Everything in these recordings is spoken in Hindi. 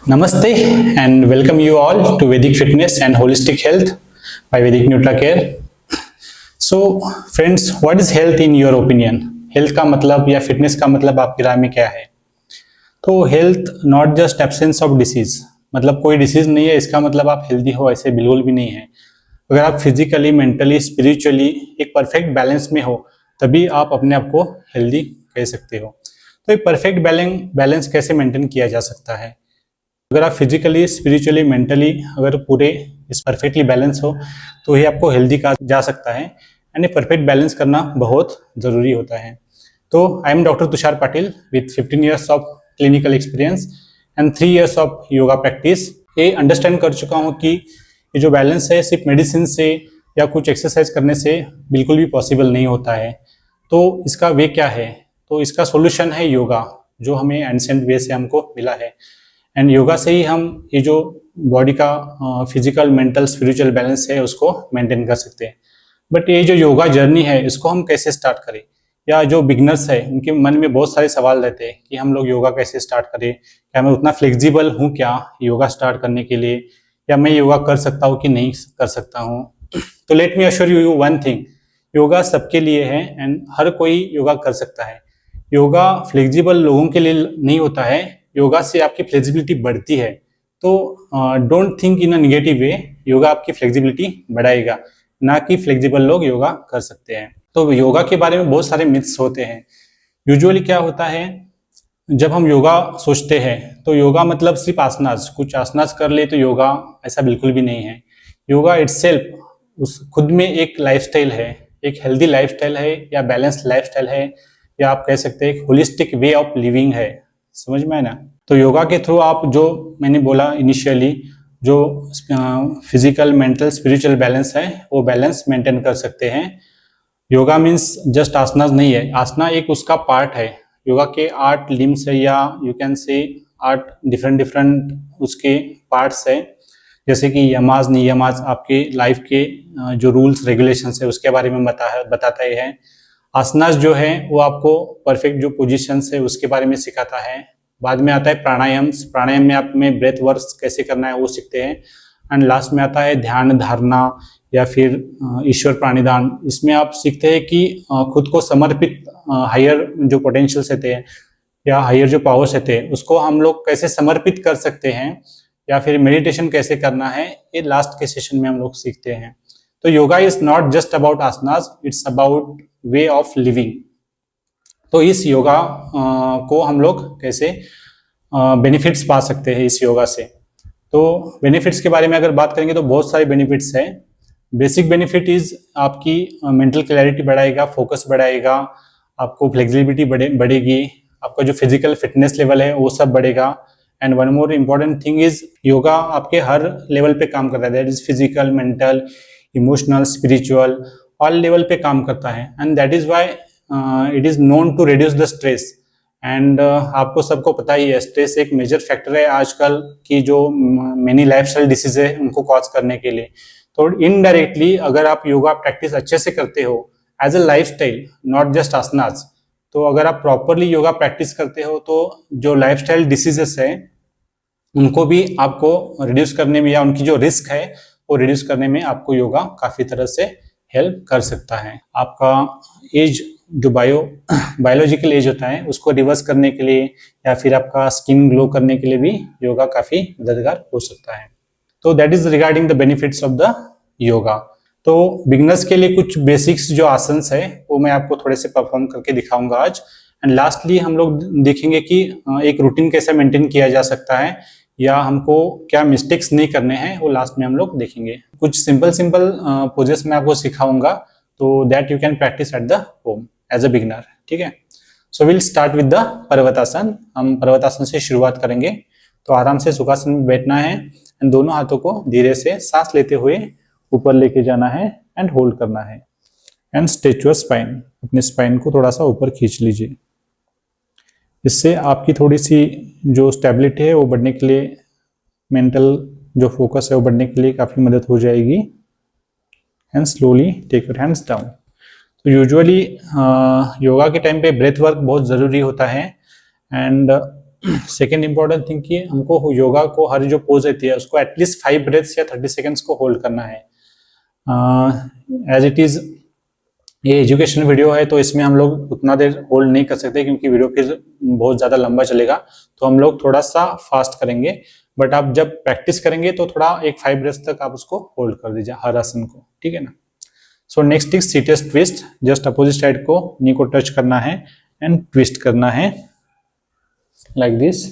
Namaste and welcome you all to Vedic Fitness and Holistic Health by Vedic NutraCare. So friends, what is health in your opinion? Health का मतलब या फिटनेस का मतलब आपकी राय में क्या है? तो health not just absence of disease, मतलब कोई डिसीज नहीं है इसका मतलब आप हेल्दी हो, ऐसे बिल्कुल भी नहीं है। अगर आप फिजिकली, मेंटली, स्पिरिचुअली एक परफेक्ट बैलेंस में हो तभी आप अपने आप को हेल्दी कह सकते हो। तो एक परफेक्ट बैलेंस कैसे मेंटेन किया जा सकता है? अगर आप फिजिकली, स्पिरिचुअली, मेंटली अगर पूरे इस परफेक्टली बैलेंस हो तो ही आपको हेल्दी कहा जा सकता है। एंड ये परफेक्ट बैलेंस करना बहुत ज़रूरी होता है। तो I am doctor Tushar Patil with 15 years of clinical experience and 3 years of yoga practice. ये अंडरस्टैंड कर चुका हूँ कि ये जो बैलेंस है सिर्फ मेडिसिन से या कुछ एक्सरसाइज करने से बिल्कुल भी पॉसिबल नहीं होता है। तो इसका वे क्या है? तो इसका सॉल्यूशन है योगा, जो हमें एंशिएंट वे से हमको मिला है। एंड योगा से ही हम ये जो बॉडी का फिजिकल, मेंटल, स्पिरिचुअल बैलेंस है उसको मेंटेन कर सकते हैं। बट ये जो योगा जर्नी है इसको हम कैसे स्टार्ट करें? या जो बिगनर्स है उनके मन में बहुत सारे सवाल रहते हैं कि हम लोग योगा कैसे स्टार्ट करें, क्या मैं उतना फ्लेक्सिबल हूँ क्या योगा स्टार्ट करने के लिए, या मैं योगा कर सकता हूँ कि नहीं कर सकता हूँ। तो let me assure you one thing, yoga सबके लिए है एंड हर कोई योगा कर सकता है। योगा फ्लेक्सिबल लोगों के लिए नहीं होता है, योगा से आपकी फ्लेक्सिबिलिटी बढ़ती है। तो don't think in a negative way, yoga आपकी फ्लेक्सिबिलिटी बढ़ाएगा, ना कि फ्लेक्सिबल लोग योगा कर सकते हैं। तो योगा के बारे में बहुत सारे मिथ्स होते हैं। यूजुअली क्या होता है, जब हम योगा सोचते हैं तो योगा मतलब सिर्फ आसनास, कुछ आसनास कर ले तो योगा, ऐसा बिल्कुल भी नहीं है। योगा इटसेल्फ उस खुद में एक लाइफस्टाइल है, एक हेल्दी लाइफस्टाइल है या बैलेंस लाइफस्टाइल है, या आप कह सकते हैं एक होलिस्टिक वे ऑफ लिविंग है। समझ में है ना? तो योगा के थ्रू आप, जो मैंने बोला इनिशियली, जो फिजिकल, मेंटल, स्पिरिचुअल बैलेंस है वो बैलेंस मेंटेन कर सकते हैं। योगा मीन्स जस्ट आसनास नहीं है, आसना एक उसका पार्ट है। योगा के 8 लिम्स है, या यू कैन से 8 डिफरेंट उसके पार्ट्स है, जैसे कि यमाज, नियमाज आपके लाइफ के जो रूल्स रेगुलेशंस है उसके बारे में बताता है। आसनास जो है वो आपको परफेक्ट जो पोजीशंस है उसके बारे में सिखाता है। बाद में आता है प्राणायाम, प्राणायाम में आप में ब्रेथ वर्क कैसे करना है वो सीखते हैं। एंड लास्ट में आता है ध्यान धारणा या फिर ईश्वर प्राणिधान। इसमें आप सीखते हैं कि खुद को समर्पित, हायर जो पोटेंशियल्स रहते हैं या हायर जो पावर्स रहते हैं उसको हम लोग कैसे समर्पित कर सकते हैं, या फिर मेडिटेशन कैसे करना है, ये लास्ट के सेशन में हम लोग सीखते हैं। तो yoga is not just about asanas, it's about way of living. तो इस योगा को हम लोग कैसे बेनिफिट्स पा सकते हैं इस योगा से? तो बेनिफिट्स के बारे में अगर बात करेंगे तो बहुत सारे बेनिफिट्स हैं। बेसिक बेनिफिट इज आपकी मेंटल क्लैरिटी बढ़ाएगा, फोकस बढ़ाएगा, आपको फ्लेक्सिबिलिटी बढ़ेगी, आपका जो फिजिकल फिटनेस लेवल है वो सब बढ़ेगा। And one more important thing is yoga आपके हर लेवल पे काम करता है, that is physical, mental, emotional, spiritual, all level पे काम करता है। And that is why it is known to reduce the stress. And आपको सबको पता ही है स्ट्रेस एक मेजर फैक्टर है आजकल की जो मेनी लाइफस्टाइल डिसीज है उनको कॉज करने के लिए। तो इनडायरेक्टली अगर आप योगा प्रैक्टिस अच्छे से करते हो as a lifestyle, not just आसनास, तो अगर आप प्रॉपरली योगा प्रैक्टिस करते हो तो जो लाइफस्टाइल डिसीजेस है उनको भी आपको रिड्यूस करने में, या उनकी जो रिस्क है वो रिड्यूस करने में आपको योगा काफी तरह से हेल्प कर सकता है। आपका एज जो बायोलॉजिकल एज होता है उसको रिवर्स करने के लिए, या फिर आपका स्किन ग्लो करने के लिए भी योगा काफी मददगार हो सकता है। तो that is regarding the benefits of the yoga. तो बिगनर्स के लिए कुछ बेसिक्स जो आसन्स है वो मैं आपको थोड़े से परफॉर्म करके दिखाऊंगा आज। एंड लास्टली हम लोग देखेंगे कि एक रूटीन कैसे मेंटेन किया जा सकता है, या हमको क्या मिस्टेक्स नहीं करने हैं वो लास्ट में हम लोग देखेंगे। कुछ सिंपल पोजेस मैं आपको सिखाऊंगा तो that you can practice at the home as a beginner. ठीक है, so will start with the parvatasana. हम पर्वतासन से शुरुआत करेंगे। तो आराम से सुखासन में बैठना है एंड दोनों हाथों को धीरे से सांस लेते हुए ऊपर लेके जाना है एंड होल्ड करना है। एंड स्ट्रेच योर स्पाइन, अपने स्पाइन को थोड़ा सा ऊपर खींच लीजिए। इससे आपकी थोड़ी सी जो स्टेबिलिटी है वो बढ़ने के लिए, मेंटल जो फोकस है वो बढ़ने के लिए काफ़ी मदद हो जाएगी। And slowly take your hands down. तो यूजुअली योगा के टाइम पे ब्रेथ वर्क बहुत ज़रूरी होता है। एंड सेकेंड इंपॉर्टेंट थिंग कि हमको योगा को हर जो पोज रहती है उसको एटलीस्ट 5 ब्रेथ्स या 30 सेकेंड्स को होल्ड करना है। एज इट इज ये एजुकेशन वीडियो है तो इसमें हम लोग उतना देर होल्ड नहीं कर सकते क्योंकि वीडियो फिर बहुत ज़्यादा लंबा चलेगा, तो हम लोग थोड़ा सा फास्ट करेंगे। बट आप जब प्रैक्टिस करेंगे तो थोड़ा एक 5 ब्रेथ्स तक आप उसको होल्ड कर दीजिए हर आसन को, ठीक है ना। सो नेक्स्ट इज सीटियस ट्विस्ट। जस्ट अपोजिट साइड को नी को टच करना है एंड ट्विस्ट करना है like this,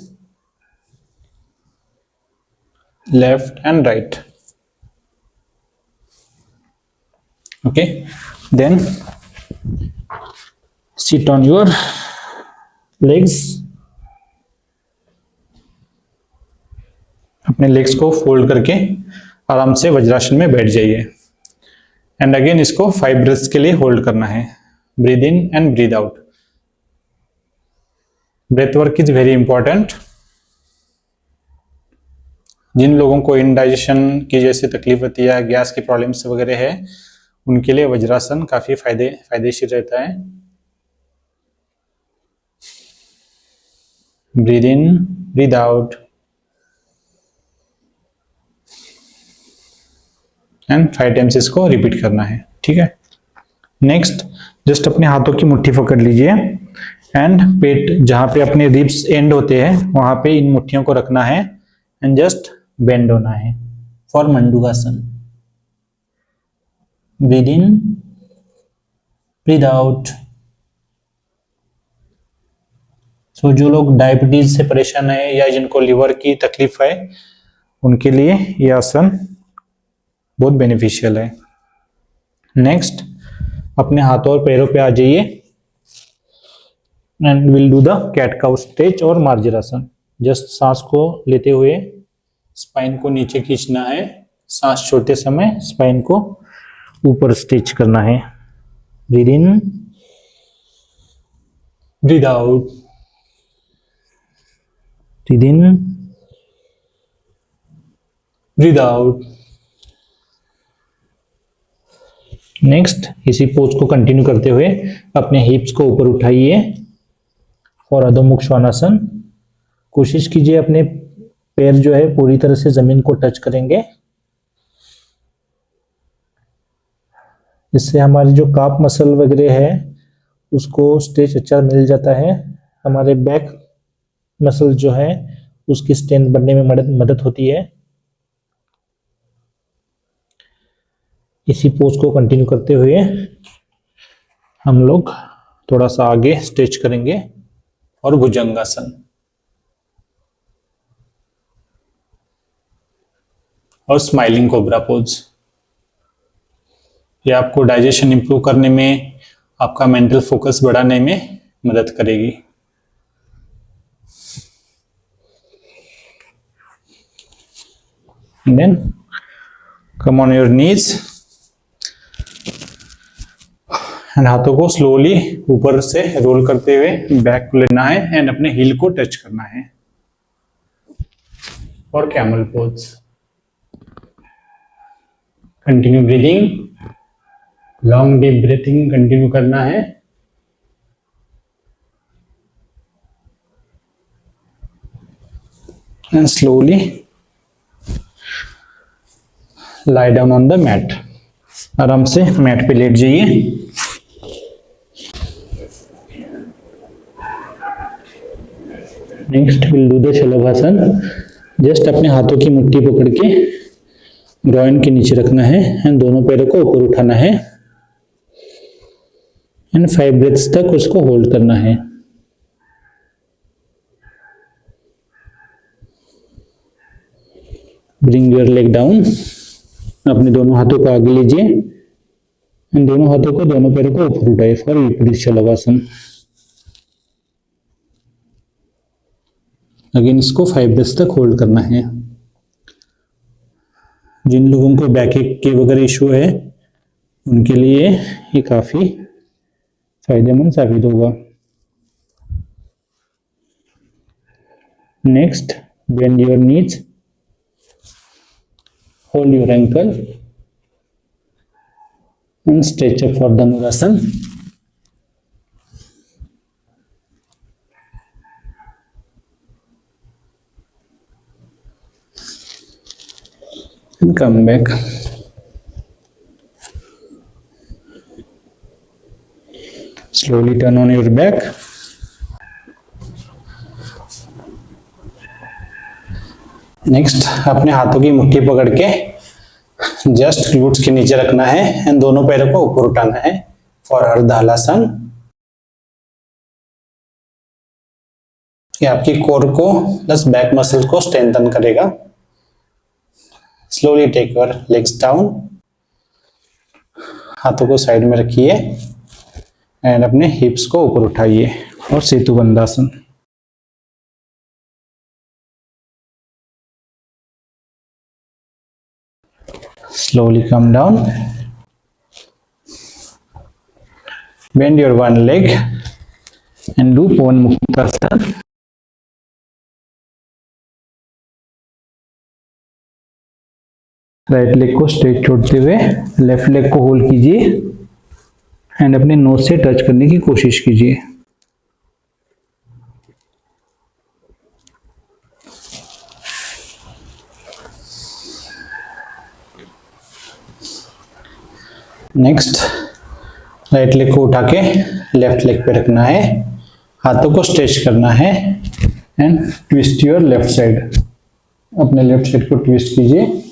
left and right. Okay, then sit on your legs, अपने लेग्स को फोल्ड करके आराम से वज्रासन में बैठ जाइए एंड अगेन इसको 5 ब्रेथ्स के लिए होल्ड करना है। Breathe in and breathe out. Breath work is very important. जिन लोगों को इंडाइजेशन की जैसी तकलीफ होती है, गैस की प्रॉब्लम्स वगैरह है, उनके लिए वज्रासन काफी फायदेशीर रहता है। Breathe in, breathe out and 5 times इसको रिपीट करना है, ठीक है। नेक्स्ट, जस्ट अपने हाथों की मुट्ठी पकड़ लीजिए एंड पेट जहां पे अपने रिब्स एंड होते हैं वहां पे इन मुट्ठियों को रखना है एंड जस्ट बेंड होना है for mandukasana. Breathe in, breathe out. So जो लोग डायबिटीज से परेशान है या जिनको लिवर की तकलीफ है उनके लिए यह आसन बहुत बेनिफिशियल है। नेक्स्ट, अपने हाथों और पैरों पे आ जाइए and will do the cat cow stretch और मार्जरासन। जस्ट सांस को लेते हुए स्पाइन को नीचे खींचना है, सांस छोड़ते समय स्पाइन को ऊपर स्ट्रेच करना है। Breathe in, breathe out, breathe in, breathe out. Next, इसी पोज को कंटिन्यू करते हुए अपने हिप्स को ऊपर उठाइए फॉर अधोमुख श्वानासन। कोशिश कीजिए अपने पैर जो है पूरी तरह से जमीन को टच करेंगे, इससे हमारी जो काफ मसल वगैरह है उसको स्ट्रेच अच्छा मिल जाता है। हमारे बैक मसल जो है उसकी स्ट्रेंथ बढ़ने में मदद होती है। इसी पोज को कंटिन्यू करते हुए हम लोग थोड़ा सा आगे स्ट्रेच करेंगे और भुजंगासन और स्माइलिंग कोबरा पोज। ये आपको डाइजेशन इंप्रूव करने में, आपका मेंटल फोकस बढ़ाने में मदद करेगी। Then come on your knees and हाथों को स्लोली ऊपर से रोल करते हुए बैक को लेना है एंड अपने हील को टच करना है और camel pose. Continue breathing, long deep breathing continue करना है। And slowly lie down on the mat। आराम से मैट पे लेट जाइए। Next will do the Shalabhasana. Just अपने हाथों की मुट्ठी पकड़ के ग्रॉइन के नीचे रखना है एंड दोनों पैरों को ऊपर उठाना है एंड 5 ब्रेथ्स तक उसको होल्ड करना है। Bring your leg down. अपने दोनों हाथों को आगे लीजिए एंड दोनों हाथों को, दोनों पैरों को ऊपर उठाइए फॉर विपरीत शलभासन। अगेन इसको 5 ब्रेथ्स तक होल्ड करना है। जिन लोगों को बैकएक के वगैरह इशू है उनके लिए ये काफी फायदेमंद साबित होगा। Next, bend your knees, hold your ankle and stretch up for Dhanurasana। and come back. Slowly turn on your back. Next अपने हाथों की मुट्ठी पकड़ के जस्ट ग्लूट्स के नीचे रखना है एंड दोनों पैरों को ऊपर उठाना है फॉर अर्धहलासन। ये आपकी कोर को प्लस बैक मसल को स्ट्रेंथन करेगा। Slowly take your legs down, हाथों को साइड में रखिए एंड अपने हिप्स को ऊपर उठाइए और सेतु bandhasana. Slowly come down. Bend your one leg and do Pawan Muktasana. Right leg को स्ट्रेट छोड़ते हुए लेफ्ट लेग को होल्ड कीजिए एंड अपने नोज से टच करने की कोशिश कीजिए। नेक्स्ट राइट लेग को उठा के लेफ्ट लेग पे रखना है, हाथों को स्ट्रेच करना है and twist your left side. अपने लेफ्ट साइड को ट्विस्ट कीजिए।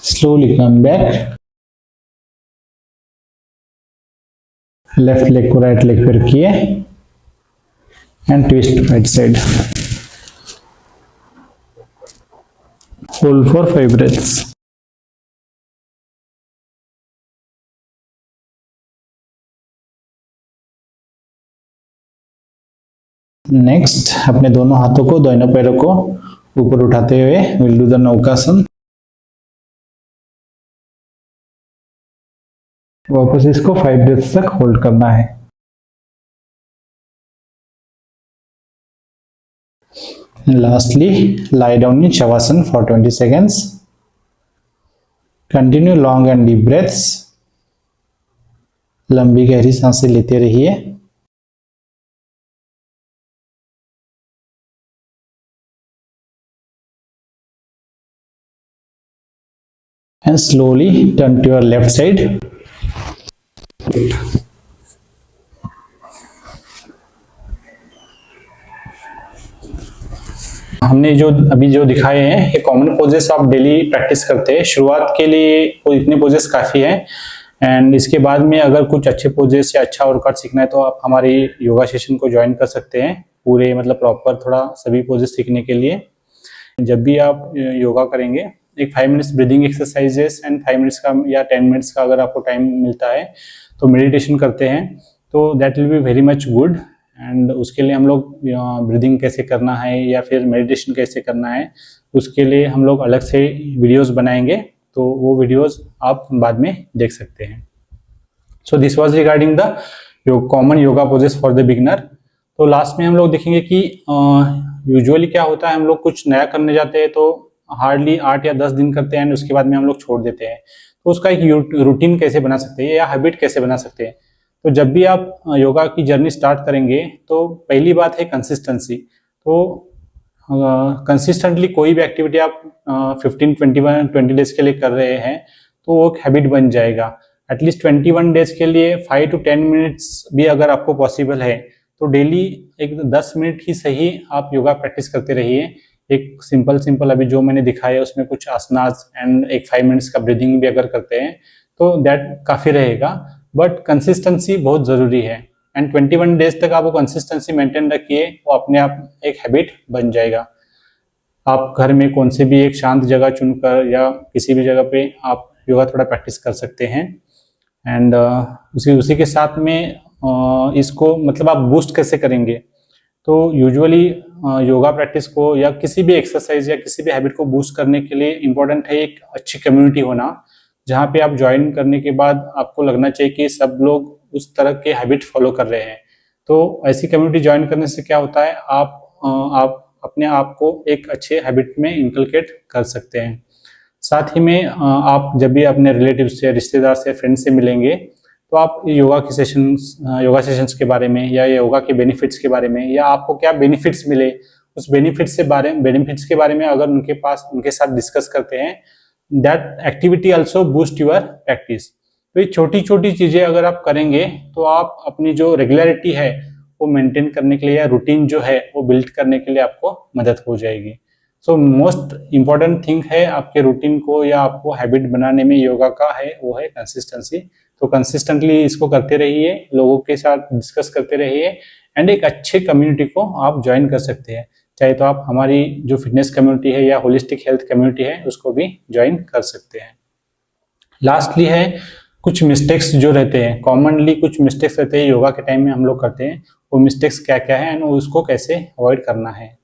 Slowly come back, left leg को राइट लेग पे रखिए and twist right side. Hold for 5 breaths. Next अपने दोनों हाथों को दोनों पैरों को ऊपर उठाते हुए विल डू द नौकासन। वापस इसको 5 ब्रेथ्स तक होल्ड करना है। Lastly, lie down in Shavasana for 20 seconds. Continue long and deep breaths. लंबी गहरी सांसें लेते रहिए। And slowly turn to your left side. हमने जो अभी जो दिखाए हैं ये कॉमन पोजेस आप डेली प्रैक्टिस करते हैं। शुरुआत के लिए इतने पोजेस काफ़ी हैं एंड इसके बाद में अगर कुछ अच्छे पोजेस या अच्छा वर्कआउट सीखना है तो आप हमारी योगा सेशन को ज्वाइन कर सकते हैं, पूरे मतलब प्रॉपर थोड़ा सभी पोजेस सीखने के लिए। जब भी आप योगा करेंगे एक 5 minutes breathing exercises and 5 minutes का या 10 मिनट्स का अगर आपको टाइम मिलता है तो मेडिटेशन करते हैं तो that will be very much good. And उसके लिए हम लोग ब्रीदिंग कैसे करना है या फिर मेडिटेशन कैसे करना है उसके लिए हम लोग अलग से वीडियोस बनाएंगे, तो वो वीडियोस आप बाद में देख सकते हैं। So this was regarding the common yoga poses for the beginner. तो लास्ट में हम लोग देखेंगे कि यूजुअली क्या होता है, हम लोग कुछ नया करने जाते हैं तो हार्डली 8 या 10 दिन करते हैं उसके बाद में हम लोग छोड़ देते हैं। तो उसका एक रूटीन कैसे बना सकते हैं या हैबिट कैसे बना सकते हैं। तो जब भी आप योगा की जर्नी स्टार्ट करेंगे तो पहली बात है कंसिस्टेंसी। तो कंसिस्टेंटली कोई भी एक्टिविटी आप 15-20 डेज के लिए कर रहे हैं तो वो एक हैबिट बन जाएगा। एटलीस्ट 21 डेज के लिए 5 to 10 मिनट्स भी अगर आपको पॉसिबल है तो डेली एक 10 मिनट ही सही आप योगा प्रैक्टिस करते रहिए। एक सिंपल अभी जो मैंने दिखाया है उसमें कुछ आसनास एंड एक 5 मिनट्स का ब्रीदिंग भी अगर करते हैं तो दैट काफ़ी रहेगा। बट कंसिस्टेंसी बहुत ज़रूरी है एंड 21 डेज तक आप वो कंसिस्टेंसी मेंटेन रखिए, वो अपने आप एक हैबिट बन जाएगा। आप घर में कौन से भी एक शांत जगह चुनकर या किसी भी जगह पे आप योगा थोड़ा प्रैक्टिस कर सकते हैं। एंड उसी के साथ में इसको मतलब आप बूस्ट कैसे करेंगे, तो यूजुअली योगा प्रैक्टिस को या किसी भी एक्सरसाइज या किसी भी हैबिट को बूस्ट करने के लिए इम्पोर्टेंट है एक अच्छी कम्युनिटी होना, जहाँ पे आप ज्वाइन करने के बाद आपको लगना चाहिए कि सब लोग उस तरह के हैबिट फॉलो कर रहे हैं। तो ऐसी कम्युनिटी ज्वाइन करने से क्या होता है, आप अपने आप को एक अच्छे हैबिट में इंकलकेट कर सकते हैं। साथ ही में आप जब भी अपने रिलेटिव से, रिश्तेदार से, फ्रेंड से मिलेंगे तो आप योगा सेशंस के बारे में या योगा के बेनिफिट्स के बारे में या आपको क्या बेनिफिट्स मिले उस बेनिफिट्स के बारे में अगर उनके साथ डिस्कस करते हैं, that activity also boost your practice. तो ये छोटी छोटी चीजें अगर आप करेंगे तो आप अपनी जो रेगुलरिटी है वो मेंटेन करने के लिए या रूटीन जो है वो बिल्ड करने के लिए आपको मदद हो जाएगी। सो मोस्ट इम्पॉर्टेंट थिंग है आपके रूटीन को या आपको हैबिट बनाने में योगा का है वो है कंसिस्टेंसी। तो कंसिस्टेंटली इसको करते रहिए, लोगों के साथ डिस्कस करते रहिए एंड एक अच्छे कम्युनिटी को आप ज्वाइन कर सकते हैं। चाहे तो आप हमारी जो फिटनेस कम्युनिटी है या होलिस्टिक हेल्थ कम्युनिटी है उसको भी ज्वाइन कर सकते हैं। लास्टली है कुछ मिस्टेक्स जो रहते हैं, कॉमनली कुछ मिस्टेक्स रहते हैं योगा के टाइम में हम लोग करते हैं, वो मिस्टेक्स क्या क्या है एंड उसको कैसे अवॉइड करना है।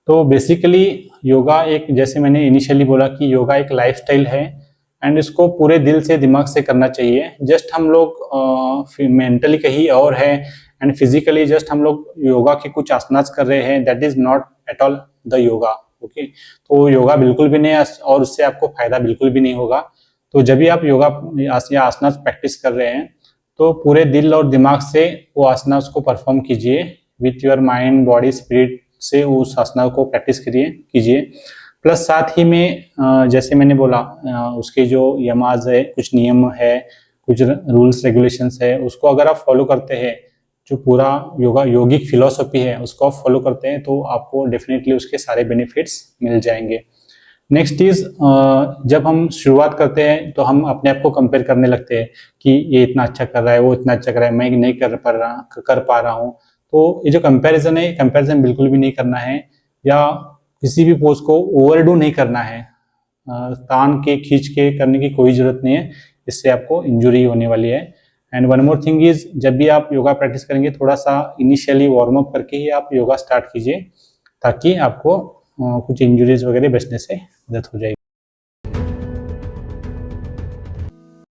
तो बेसिकली योगा एक, जैसे मैंने इनिशियली बोला कि योगा एक लाइफस्टाइल है एंड इसको पूरे दिल से दिमाग से करना चाहिए। जस्ट हम लोग मेंटली कहीं और है एंड फिजिकली जस्ट हम लोग योगा के कुछ आसनास कर रहे हैं, that is not at all the yoga. Okay, तो योगा बिल्कुल भी नहीं है और उससे आपको फायदा बिल्कुल भी नहीं होगा। तो जब भी आप योगा या आसनास प्रैक्टिस कर रहे हैं तो पूरे दिल और दिमाग से वो आसनास को परफॉर्म कीजिए, with your mind body spirit से उस आसना को प्रैक्टिस कीजिए। प्लस साथ ही में जैसे मैंने बोला उसके जो यमाज है, कुछ नियम है, कुछ रूल्स रेगुलेशंस है, उसको अगर आप फॉलो करते हैं, जो पूरा योगिक फिलॉसफी है उसको आप फॉलो करते हैं तो आपको डेफिनेटली उसके सारे बेनिफिट्स मिल जाएंगे। नेक्स्ट इज जब हम शुरुआत करते हैं तो हम अपने आप को कंपेयर करने लगते हैं कि ये इतना अच्छा कर रहा है, वो इतना अच्छा कर रहा है, मैं नहीं कर पा रहा हूँ। तो ये जो कंपैरिजन है, कंपैरिजन बिल्कुल भी नहीं करना है या किसी भी पोज को ओवरडू नहीं करना है। तान के खींच के करने की कोई जरूरत नहीं है, इससे आपको इंजुरी होने वाली है। And one more thing is, जब भी आप योगा प्रैक्टिस करेंगे थोड़ा सा इनिशियली वार्म अप करके ही आप योगा स्टार्ट कीजिए ताकि आपको कुछ इंजुरीज वगैरह बचने से मदद हो जाएगी।